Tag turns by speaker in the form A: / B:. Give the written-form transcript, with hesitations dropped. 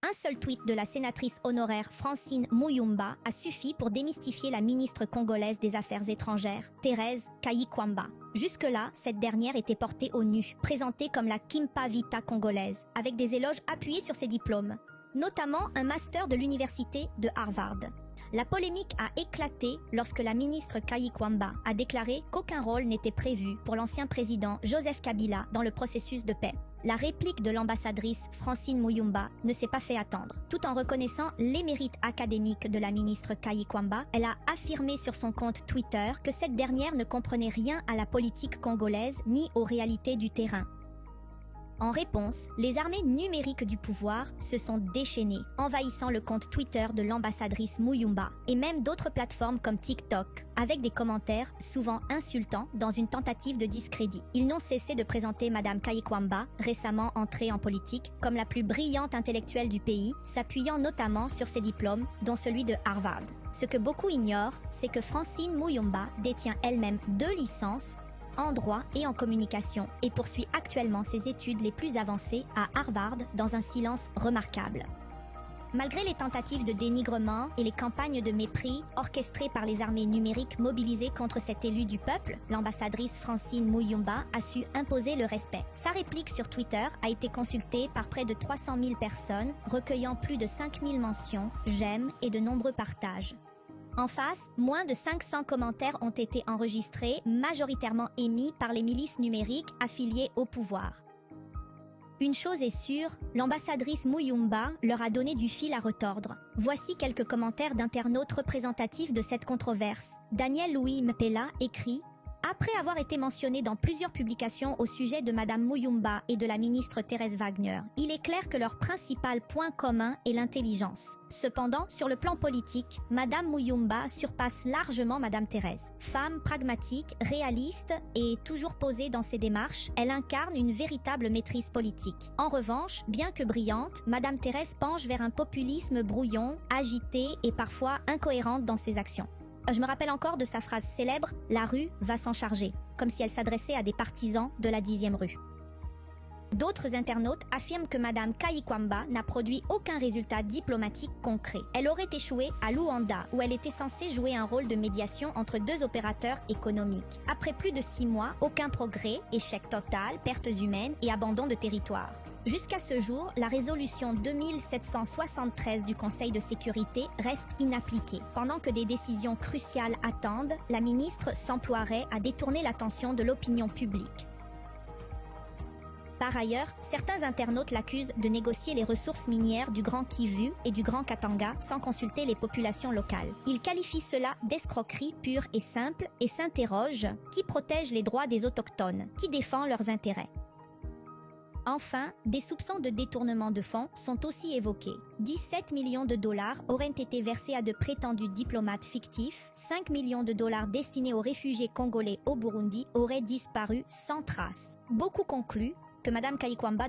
A: Un seul tweet de la sénatrice honoraire Francine Muyumba a suffi pour démystifier la ministre congolaise des Affaires étrangères, Thérèse Kayikwamba. Jusque-là, cette dernière était portée au nu, présentée comme la Kimpa Vita congolaise, avec des éloges appuyés sur ses diplômes, notamment un master de l'université de Harvard. La polémique a éclaté lorsque la ministre Kayikwamba a déclaré qu'aucun rôle n'était prévu pour l'ancien président Joseph Kabila dans le processus de paix. La réplique de l'ambassadrice Francine Muyumba ne s'est pas fait attendre. Tout en reconnaissant les mérites académiques de la ministre Kayikwamba, elle a affirmé sur son compte Twitter que cette dernière ne comprenait rien à la politique congolaise ni aux réalités du terrain. En réponse, les armées numériques du pouvoir se sont déchaînées, envahissant le compte Twitter de l'ambassadrice Muyumba et même d'autres plateformes comme TikTok, avec des commentaires souvent insultants dans une tentative de discrédit. Ils n'ont cessé de présenter Madame Kayikwamba, récemment entrée en politique, comme la plus brillante intellectuelle du pays, s'appuyant notamment sur ses diplômes, dont celui de Harvard. Ce que beaucoup ignorent, c'est que Francine Muyumba détient elle-même 2 licences en droit et en communication et poursuit actuellement ses études les plus avancées à Harvard dans un silence remarquable. Malgré les tentatives de dénigrement et les campagnes de mépris orchestrées par les armées numériques mobilisées contre cet élu du peuple, l'ambassadrice Francine Muyumba a su imposer le respect. Sa réplique sur Twitter a été consultée par près de 300 000 personnes, recueillant plus de 5 000 mentions, j'aime et de nombreux partages. En face, moins de 500 commentaires ont été enregistrés, majoritairement émis par les milices numériques affiliées au pouvoir. Une chose est sûre, l'ambassadrice Muyumba leur a donné du fil à retordre. Voici quelques commentaires d'internautes représentatifs de cette controverse. Daniel Louis Mpela écrit: après avoir été mentionné dans plusieurs publications au sujet de Madame Muyumba et de la ministre Thérèse Wagner, il est clair que leur principal point commun est l'intelligence. Cependant, sur le plan politique, Madame Muyumba surpasse largement Madame Thérèse. Femme pragmatique, réaliste et toujours posée dans ses démarches, elle incarne une véritable maîtrise politique. En revanche, bien que brillante, Madame Thérèse penche vers un populisme brouillon, agité et parfois incohérente dans ses actions. Je me rappelle encore de sa phrase célèbre « La rue va s'en charger », comme si elle s'adressait à des partisans de la 10e rue. D'autres internautes affirment que Madame Kayikwamba n'a produit aucun résultat diplomatique concret. Elle aurait échoué à Luanda, où elle était censée jouer un rôle de médiation entre 2 opérateurs économiques. Après plus de 6 mois, aucun progrès, échec total, pertes humaines et abandon de territoire. Jusqu'à ce jour, la résolution 2773 du Conseil de sécurité reste inappliquée. Pendant que des décisions cruciales attendent, la ministre s'emploierait à détourner l'attention de l'opinion publique. Par ailleurs, certains internautes l'accusent de négocier les ressources minières du Grand Kivu et du Grand Katanga sans consulter les populations locales. Ils qualifient cela d'escroquerie pure et simple et s'interrogent: qui protège les droits des autochtones, qui défend leurs intérêts? Enfin, des soupçons de détournement de fonds sont aussi évoqués. 17 millions de dollars auraient été versés à de prétendus diplomates fictifs, 5 millions de dollars destinés aux réfugiés congolais au Burundi auraient disparu sans trace. Beaucoup concluent que Madame Kayikwamba